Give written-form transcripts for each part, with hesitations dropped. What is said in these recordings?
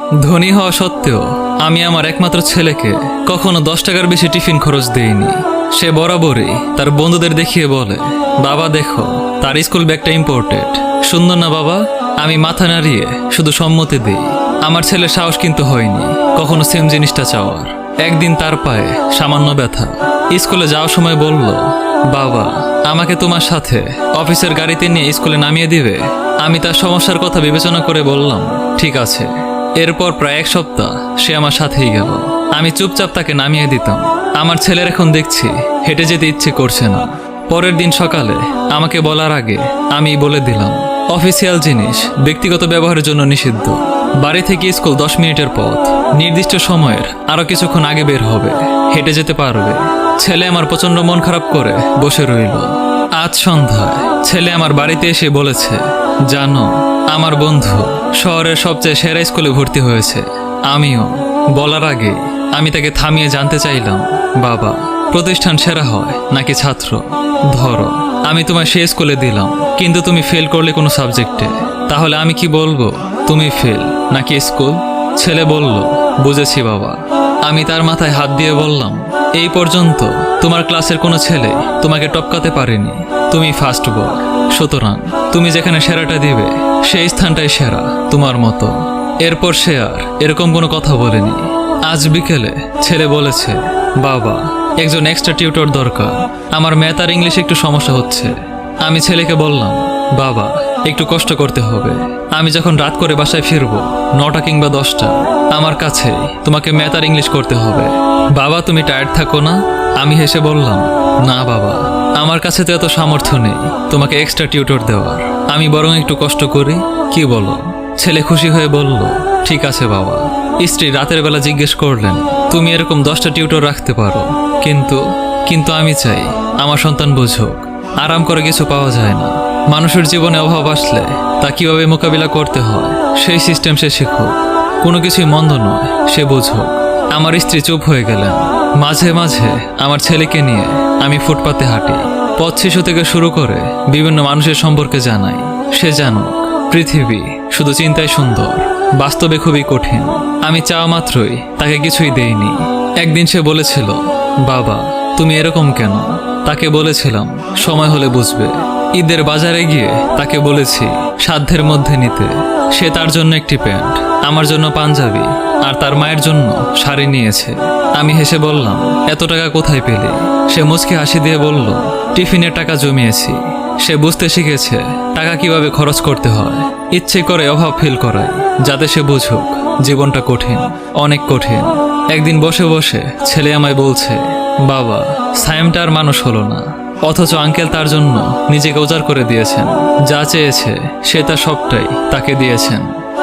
ধনী হওয়া সত্ত্বেও আমি আমার একমাত্র ছেলেকে কখনো 10 টাকার বেশি টিফিন খরচ দেইনি। সে বরাবরই তার বন্ধুদের দেখিয়ে বলে, বাবা দেখো, তার স্কুল ব্যাগটা ইম্পোর্টেড। সুন্দর না বাবা? আমি মাথা নাড়িয়ে শুধু সম্মতি দিই। আমার ছেলের সাহস কিন্তু হয়নি কখনো সেম জিনিসটা চাওয়ার। একদিন তার পায়ে সামান্য ব্যথা। স্কুলে যাওয়ার সময় বলল, বাবা আমাকে তোমার সাথে অফিসের গাড়িতে নিয়ে স্কুলে নামিয়ে দিবে? আমি তার সমস্যার কথা বিবেচনা করে বললাম, ঠিক আছে। এরপর প্রায় 1 সপ্তাহ সে আমার সাথেই গেল। আমি চুপচাপ তাকে নামিয়ে দিতাম। আমার ছেলের এখন দেখছি হেঁটে যেতে ইচ্ছে করছে না। পরের দিন সকালে আমাকে বলার আগে আমি বলে দিলাম, অফিসিয়াল জিনিস ব্যক্তিগত ব্যবহারের জন্য নিষিদ্ধ। বাড়ি থেকে স্কুল 10 মিনিটের পথ। নির্দিষ্ট সময়ের আরো কিছুক্ষণ আগে বের হবে, হেঁটে যেতে পারবে। ছেলে আমার প্রচন্ড মন খারাপ করে বসে রইল। আজ সন্ধ্যায় ছেলে আমার বাড়িতে এসে বলেছে, জানো আমার বন্ধু শহরের সবচেয়ে সেরা স্কুলে ভর্তি হয়েছে। আমিও। বলার আগে আমি তাকে থামিয়ে জানতে চাইলাম, বাবা প্রতিষ্ঠান সেরা হয় নাকি ছাত্র? ধরো আমি তোমায় সে স্কুলে দিলাম, কিন্তু তুমি ফেল করলে কোনো সাবজেক্টে, তাহলে আমি কি বলবো তুমি ফেল নাকি স্কুল? ছেলে বলল, বুঝেছি বাবা। আমি তার মাথায় হাত দিয়ে বললাম, এই পর্যন্ত তোমার ক্লাসের কোনো ছেলে তোমাকে টপকাতে পারেনি। তুমি ফার্স্ট বয়, সুতরাং তুমি যেখানে সেরাটা দিবে সেই স্থানটাই সেরা তোমার মতো। এরপর সে আর এরকম কোনো কথা বলেনি। আজ বিকেলে ছেলে বলেছে, বাবা একজন এক্সট্রা টিউটর দরকার, আমার ম্যাথ আর ইংলিশে একটু সমস্যা হচ্ছে। আমি ছেলেকে বললাম, বাবা একটু কষ্ট করতে হবে। আমি যখন রাত করে বাসায় ফিরবো 9টা কিংবা 10টা, আমার কাছে তোমাকে ম্যাথ আর ইংলিশ করতে হবে। বাবা তুমি টায়ার্ড থাকো না? আমি হেসে বললাম, না বাবা, আমার কাছে তো এত সামর্থ্য নেই তোমাকে এক্সট্রা টিউটর দেওয়ার। আমি বরং একটু কষ্ট করি, কি বলো? ছেলে খুশি হয়ে বলল, ঠিক আছে বাবা। স্ত্রী রাতের বেলা জিজ্ঞেস করলেন, তুমি এরকম 10টা টিউটর রাখতে পারো, কিন্তু আমি চাই আমার সন্তান বুঝুক আরাম করে কিছু পাওয়া যায় না। মানুষের জীবনে অভাব আসলে তা কিভাবে মোকাবিলা করতে হয় সেই সিস্টেম সে শিখুক। কোনো কিছুই মন্দ নয়, সে বুঝুক। আমার স্ত্রী চুপ হয়ে গেলেন। মাঝে মাঝে আমার ছেলেকে নিয়ে আমি ফুটপাতে হাঁটি। পথ শিশু থেকে শুরু করে বিভিন্ন মানুষের সম্পর্কে জানাই। সে জানুক পৃথিবী শুধু চিন্তায় সুন্দর, বাস্তবে খুবই কঠিন। আমি চাওয়া মাত্রই তাকে কিছুই দেইনি। একদিন সে বলেছিল, বাবা তুমি এরকম কেন? তাকে বলেছিলাম, সময় হলে বুঝবে। ঈদের বাজারে গিয়ে তাকে বলেছি সাধ্যের মধ্যে নিতে। সে তার জন্য একটি প্যান্ট, আমার জন্য পাঞ্জাবি আর তার মায়ের জন্য শাড়ি নিয়েছে। আমি হেসে বললাম, এত টাকা কোথায় পেলে? সে মুচকি হাসি দিয়ে বলল, টিফিনের টাকা জমিয়েছি। সে বুঝতে শিখেছে টাকা কিভাবে খরচ করতে হয়। ইচ্ছে করে অভাব ফিল করায়, যাতে সে বুঝুক জীবনটা কঠিন, অনেক কঠিন। একদিন বসে বসে ছেলে আমায় বলছে, বাবা সায়েমটা আর মানুষ হলো না, অথচ আঙ্কেল তার জন্য নিজেকে উজাড় করে দিয়েছেন। যা চেয়েছে সে তার সবটাই তাকে দিয়েছেন।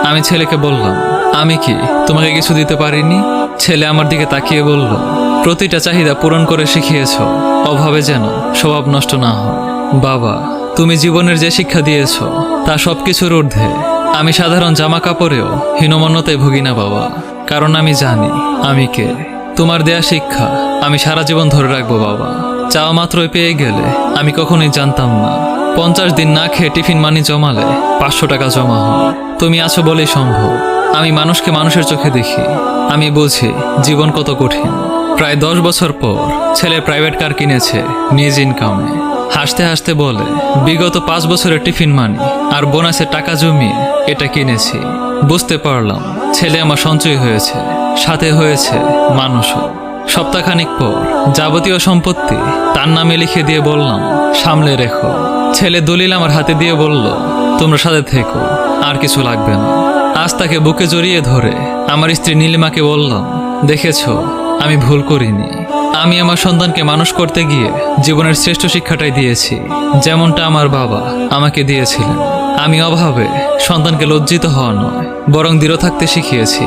আমি ছেলেকে বললাম, আমি কি তোমাকে কিছু দিতে পারিনি? ছেলে আমার দিকে তাকিয়ে বলল, প্রতিটা চাহিদা পূরণ করে শিখিয়েছ, অভাবে যেন স্বভাব নষ্ট না হয়। বাবা তুমি জীবনের যে শিক্ষা দিয়েছ তা সবকিছুর ঊর্ধ্বে। আমি সাধারণ জামা কাপড়েও হীনমন্যতায় ভুগি না বাবা, কারণ আমি জানি আমি কে। তোমার দেয়া শিক্ষা আমি সারা জীবন ধরে রাখবো বাবা। চাওয়া মাত্রই পেয়ে গেলে আমি কখনোই জানতাম না 50 দিন না খেয়ে টিফিন মানি জমালে 500 টাকা জমা হয়। তুমি আছো বলেই সম্ভব। আমি মানুষকে মানুষের চোখে দেখি, আমি বুঝি জীবন কত কঠিন। প্রায় 10 বছর পর ছেলে প্রাইভেট কার কিনেছে নিজ ইনকামে। হাসতে হাসতে বলে, বিগত 5 বছরের টিফিন মানি আর বোনাসের টাকা জমিয়ে এটা কিনেছি। বুঝতে পারলাম ছেলে আমার সঞ্চয় হয়েছে, সাথে হয়েছে মানুষও। সপ্তাহখানিক পর যাবতীয় সম্পত্তি তার নামে লিখে দিয়ে বললাম, সামলে রেখো। ছেলে দলিল আমার হাতে দিয়ে বলল, তোমরা সাথে থেকো, আর কিছু লাগবে না। আজ তাকে বুকে জড়িয়ে ধরে আমার স্ত্রী নীলিমাকে বললাম, দেখেছো আমি ভুল করিনি। আমি আমার সন্তানকে মানুষ করতে গিয়ে জীবনের শ্রেষ্ঠ শিক্ষাটাই দিয়েছি, যেমনটা আমার বাবা আমাকে দিয়েছিলেন। আমি অভাবে সন্তানকে লজ্জিত হওয়া নয়, বরং দৃঢ় থাকতে শিখিয়েছি।